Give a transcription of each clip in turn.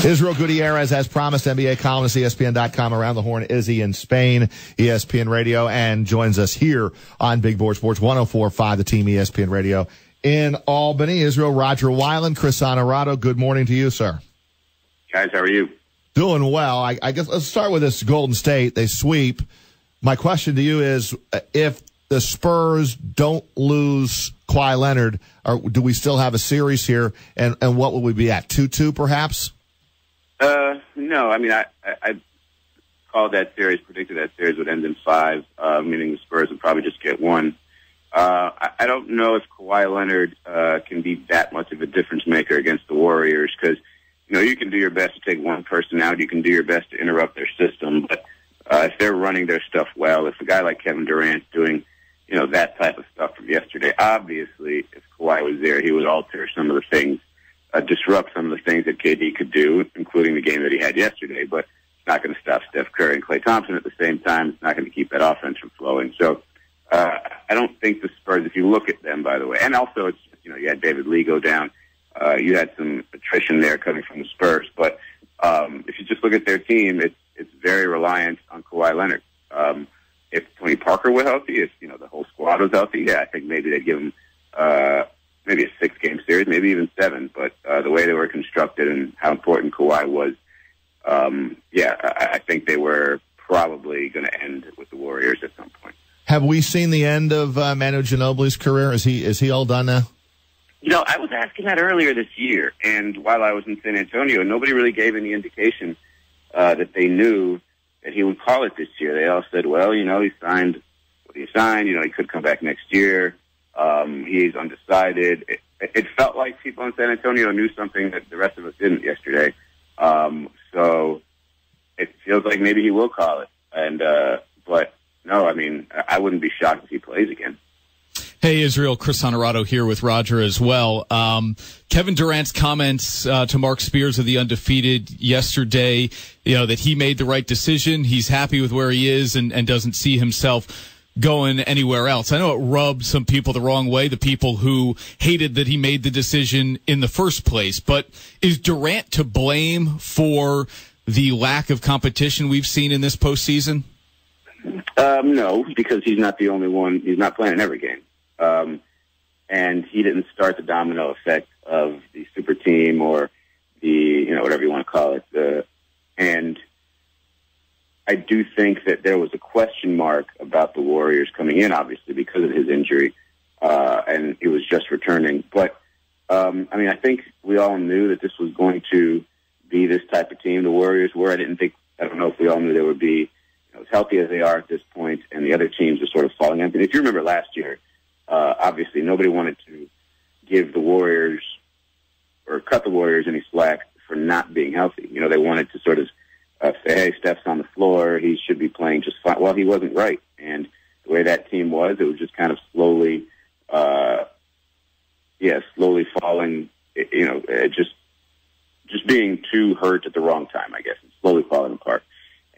Israel Gutierrez, as promised, NBA columnist, ESPN.com, around the horn, Izzy in Spain, ESPN Radio, and joins us here on Big Board Sports 104.5, the team ESPN Radio in Albany. Israel, Roger Weiland, Chris Honorado, good morning to you, sir. Guys, how are you? Doing well. I guess let's start with this Golden State. They sweep. My question to you is, if the Spurs don't lose Kawhi Leonard, do we still have a series here? And what would we be at? 2-2, perhaps? No. I mean, I called that series, predicted that series would end in 5, meaning the Spurs would probably just get 1. I don't know if Kawhi Leonard can be that much of a difference maker against the Warriors because, you know, you can do your best to take one person out. You can do your best to interrupt their system. But if they're running their stuff well, if a guy like Kevin Durant's doing, you know, that type of stuff from yesterday, obviously, if Kawhi was there, he would alter some of the things, disrupt some of the things that KD could do, including the game that he had yesterday. But it's not going to stop Steph Curry and Klay Thompson at the same time. It's not going to keep that offense from flowing. So I don't think the Spurs, if you look at them, by the way, and also it's, you know, you had David Lee go down. You had some attrition there coming from the Spurs. But if you just look at their team, it's very reliant on Kawhi Leonard. If Tony Parker were healthy, if, you know, the whole squad was healthy, yeah, I think maybe they'd give him maybe a 6-game series, maybe even 7. But the way they were constructed and how important Kawhi was, I think they were probably going to end with the Warriors at some point. Have we seen the end of Manu Ginobili's career? Is he all done now? You know, I was asking that earlier this year, and while I was in San Antonio, nobody really gave any indication that they knew that he would call it this year. They all said, well, you know, he signed what he signed. You know, he could come back next year. He's undecided. It felt like people in San Antonio knew something that the rest of us didn't yesterday. So it feels like maybe he will call it. And but no, I mean, I wouldn't be shocked if he plays again. Hey, Israel, Chris Honorado here with Roger as well. Kevin Durant's comments to Mark Spears of The Undefeated yesterday, you know, that he made the right decision. He's happy with where he is and doesn't see himself going anywhere else. I know it rubbed some people the wrong way, the people who hated that he made the decision in the first place. But is Durant to blame for the lack of competition we've seen in this postseason? No, because he's not the only one. He's not playing in every game. And he didn't start the domino effect of the super team or the, you know, whatever you want to call it. And I do think that there was a question mark about the Warriors coming in, obviously, because of his injury, and he was just returning. But, I mean, I think we all knew that this was going to be this type of team the Warriors were. I don't know if we all knew they would be, you know, as healthy as they are at this point, and the other teams are sort of falling in. But if you remember last year, obviously nobody wanted to give the Warriors or cut the Warriors any slack for not being healthy. You know, they wanted to sort of say, hey, Steph's on the floor, he should be playing just fine. Well, he wasn't right. And the way that team was, it was just kind of slowly falling, you know, just being too hurt at the wrong time, I guess, and slowly falling apart.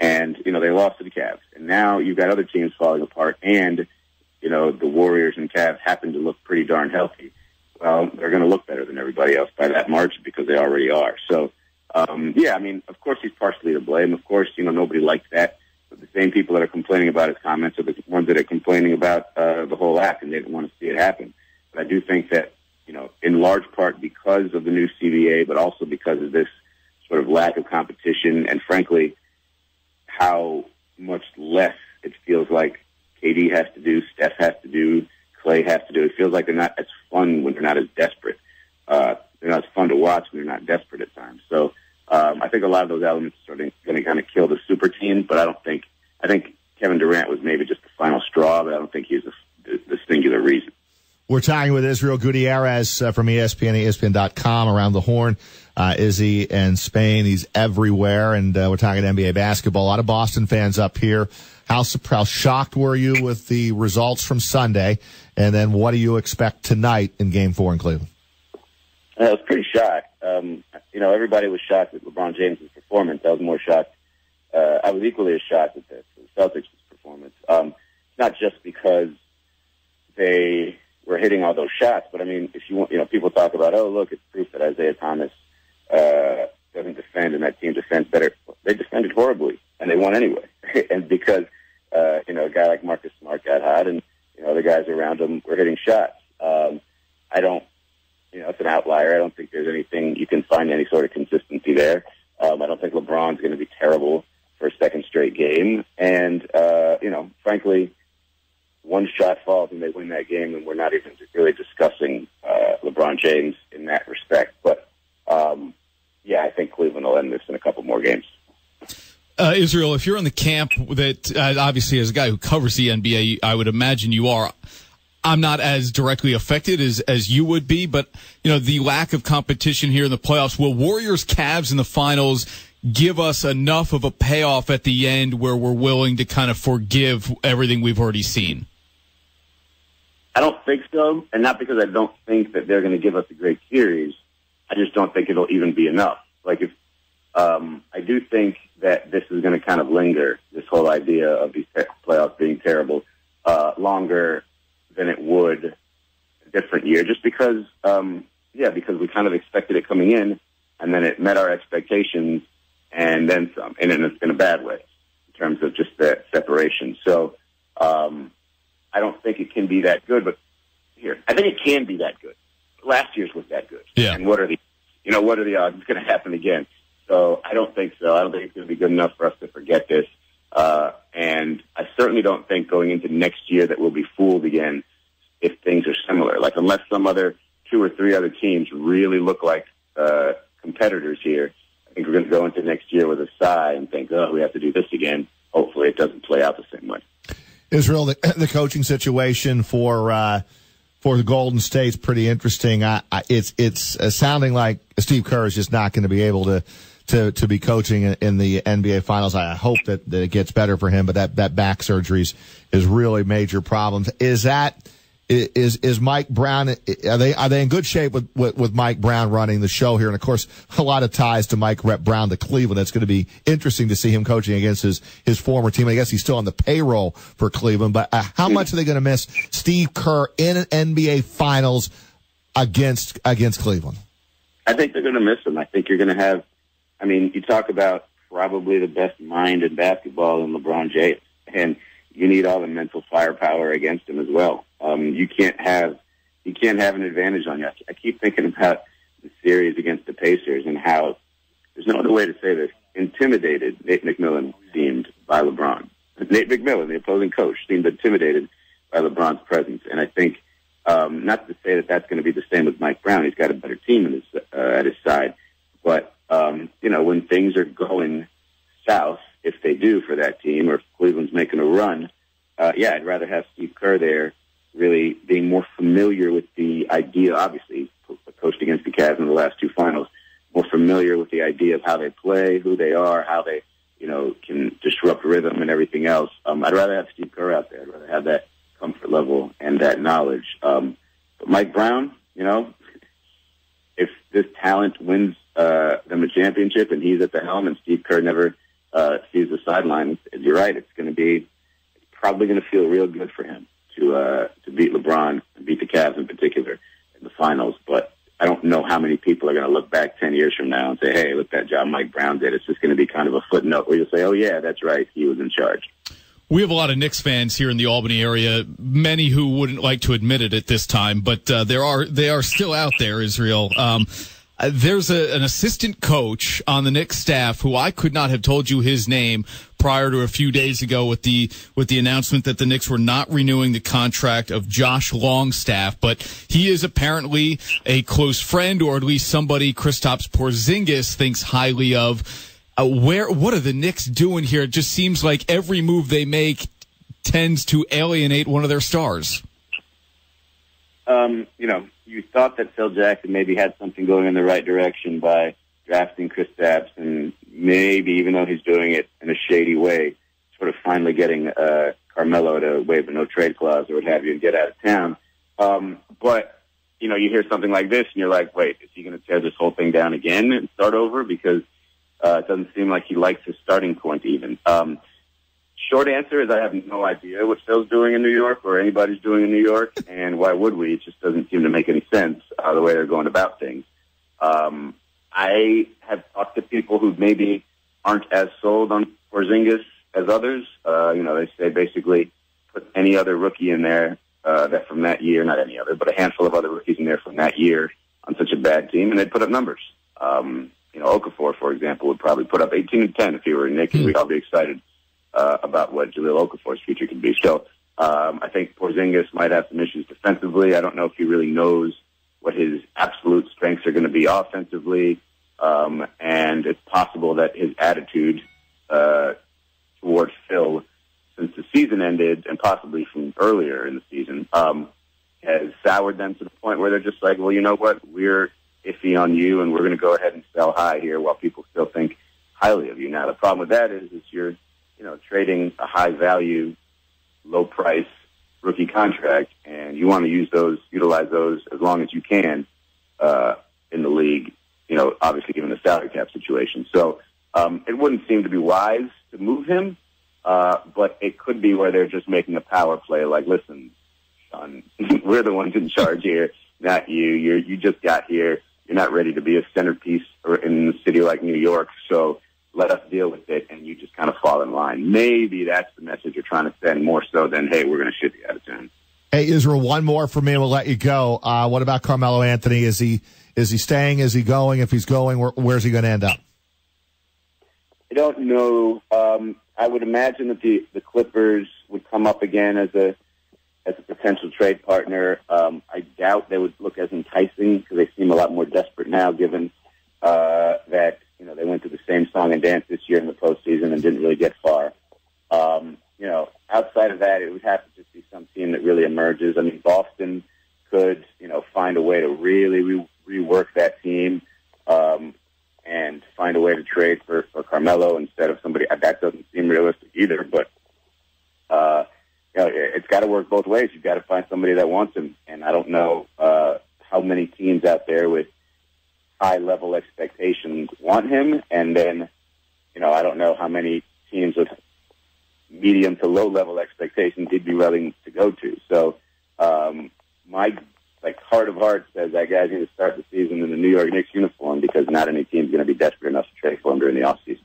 And, you know, they lost to the Cavs. And now you've got other teams falling apart, and, you know, the Warriors and Cavs happen to look pretty darn healthy. Well, they're going to look better than everybody else by that margin because they already are. So, I mean, of course he's partially to blame. Of course, you know, nobody likes that. But the same people that are complaining about his comments are the ones that are complaining about the whole act, and they didn't want to see it happen. But I do think that, you know, in large part because of the new CBA, but also because of this sort of lack of competition and, frankly, how much less it feels like KD has to do, Steph has to do, Klay has to do. It feels like they're not as fun when they're not as desperate. They're not as fun to watch when they're not desperate at times. So I think a lot of those elements are going to kind of kill the super team, but I think Kevin Durant was maybe just the final straw, but I don't think he's the singular reason. We're talking with Israel Gutierrez from ESPN, ESPN.com, around the horn. Izzy in Spain, he's everywhere, and we're talking NBA basketball. A lot of Boston fans up here. How shocked were you with the results from Sunday? And then what do you expect tonight in Game 4 in Cleveland? I was pretty shocked. You know, everybody was shocked with LeBron James' performance. I was more shocked. I was equally as shocked with the Celtics' performance. Not just because they were hitting all those shots, but I mean, if you want, you know, people talk about, oh, look, it's proof that Isaiah Thomas doesn't defend defend and that team defends better, they defended horribly, and they won anyway. And because, a guy like Marcus Smart got hot, and, the guys around him were hitting shots. I don't, it's an outlier. I don't think there's anything, you can find any sort of consistency there. I don't think LeBron's going to be terrible for a second straight game. And, frankly, one shot falls and they win that game, and we're not even really discussing LeBron James in that respect. But, I think Cleveland will end this in a couple more games. Israel, if you're in the camp that, obviously as a guy who covers the NBA, I would imagine you are. I'm not as directly affected as you would be, but, the lack of competition here in the playoffs, will Warriors-Cavs in the finals give us enough of a payoff at the end where we're willing to kind of forgive everything we've already seen? I don't think so, and not because I don't think that they're going to give us a great series. I just don't think it'll even be enough. I do think that this is going to kind of linger, this whole idea of these playoffs being terrible, longer than it would a different year, just because, because we kind of expected it coming in, and then it met our expectations, and then some, and in a bad way in terms of just that separation. So I don't think it can be that good, but I think it can be that good. Last year's was that good. Yeah. And what are the odds it's going to happen again? So I don't think so. I don't think it's going to be good enough for us to forget this. And I certainly don't think going into next year that we'll be fooled again if things are similar. Unless some other 2 or 3 other teams really look like competitors here, I think we're going to go into next year with a sigh and think, we have to do this again. Hopefully it doesn't play out the same way. Israel, the coaching situation for the Golden State's pretty interesting. It's sounding like Steve Kerr is just not going to be able to be coaching in the NBA Finals. I hope that it gets better for him, but that back surgery is really major problems. Is Mike Brown? Are they in good shape with Mike Brown running the show here? And of course, a lot of ties to Mike Brown to Cleveland. It's going to be interesting to see him coaching against his former team. I guess he's still on the payroll for Cleveland. But how much are they going to miss Steve Kerr in an NBA Finals against Cleveland? I think they're going to miss him. I think you're going to have. I mean, you talk about probably the best mind in basketball in LeBron James, and you need all the mental firepower against him as well. You can't have an advantage on you. I keep thinking about the series against the Pacers and how there's no other way to say this. Intimidated Nate McMillan seemed by LeBron. Nate McMillan, the opposing coach, seemed intimidated by LeBron's presence. And I think, not to say that that's going to be the same with Mike Brown. He's got a better team at his side. But, when things are going south, if they do for that team, or if Cleveland's making a run, I'd rather have Steve Kerr there, really being more familiar with the idea. Obviously, coached against the Cavs in the last 2 finals, more familiar with the idea of how they play, who they are, how they, can disrupt rhythm and everything else. I'd rather have Steve Kerr out there. I'd rather have that comfort level and that knowledge. But Mike Brown, if this talent wins them a championship and he's at the helm and Steve Kerr never sees the sideline, you're right. It's probably going to feel real good for him to beat LeBron and beat the Cavs in particular in the finals. But I don't know how many people are going to look back 10 years from now and say, hey, look, that job Mike Brown did. It's just going to be kind of a footnote where you'll say, oh, yeah, that's right. He was in charge. We have a lot of Knicks fans here in the Albany area, many who wouldn't like to admit it at this time, but they are still out there, Israel. There's an assistant coach on the Knicks staff who I could not have told you his name prior to a few days ago with the announcement that the Knicks were not renewing the contract of Josh Longstaff, but he is apparently a close friend, or at least somebody Kristaps Porzingis thinks highly of. What are the Knicks doing here? It just seems like every move they make tends to alienate one of their stars. You thought that Phil Jackson maybe had something going in the right direction by drafting Kristaps, and maybe, even though he's doing it in a shady way, sort of finally getting Carmelo to waive a no-trade clause or what have you and get out of town. But, you hear something like this, and you're like, wait, is he going to tear this whole thing down again and start over? Because it doesn't seem like he likes his starting point even. Short answer is I have no idea what Phil's doing in New York or anybody's doing in New York, and why would we? It just doesn't seem to make any sense the way they're going about things. I have talked to people who maybe aren't as sold on Porzingis as others. They say basically put any other rookie in there that from that year, not any other, but a handful of other rookies in there from that year on such a bad team, and they'd put up numbers. Okafor, for example, would probably put up 18 and 10 if he were Nick, and we'd all be excited about what Jahlil Okafor's future could be. So I think Porzingis might have some issues defensively. I don't know if he really knows what his absolute strengths are going to be offensively, and it's possible that his attitude towards Phil since the season ended, and possibly from earlier in the season, has soured them to the point where they're just like, well, you know what, we're iffy on you, and we're going to go ahead and sell high here while people still think highly of you. Now, the problem with that is you're, trading a high-value, low-price rookie contract, and you want to utilize those as long as you can in the league, obviously given the salary cap situation. So it wouldn't seem to be wise to move him, but it could be where they're just making a power play like, listen, son, we're the ones in charge here, not you. You just got here. You're not ready to be a centerpiece in a city like New York, so let us deal with it, and you just kind of fall in line. Maybe that's the message you're trying to send more so than, hey, we're going to shit you out of town. Hey, Israel, one more for me, and we'll let you go. What about Carmelo Anthony? Is he staying? Is he going? If he's going, where's he going to end up? I don't know. I would imagine that the Clippers would come up again as a potential trade partner. I doubt they would look as enticing because they seem a lot more desperate now, given that they went through the same song and dance this year in the postseason and didn't really get far. Outside of that, it would have to just be some team that really emerges. I mean, Boston could, find a way to really rework that team and find a way to trade for Carmelo instead of somebody. That doesn't seem realistic either, but it's got to work both ways. You've got to find somebody that wants him, and I don't know how many teams out there with high-level expectations want him, and then, I don't know how many teams with medium to low-level expectations he'd be willing to go to. So my heart of hearts says that guy's going to start the season in the New York Knicks uniform because not any team's going to be desperate enough to trade for him during the offseason.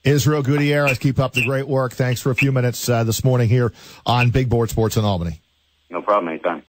Israel Gutierrez, keep up the great work. Thanks for a few minutes this morning here on Big Board Sports in Albany. No problem, man.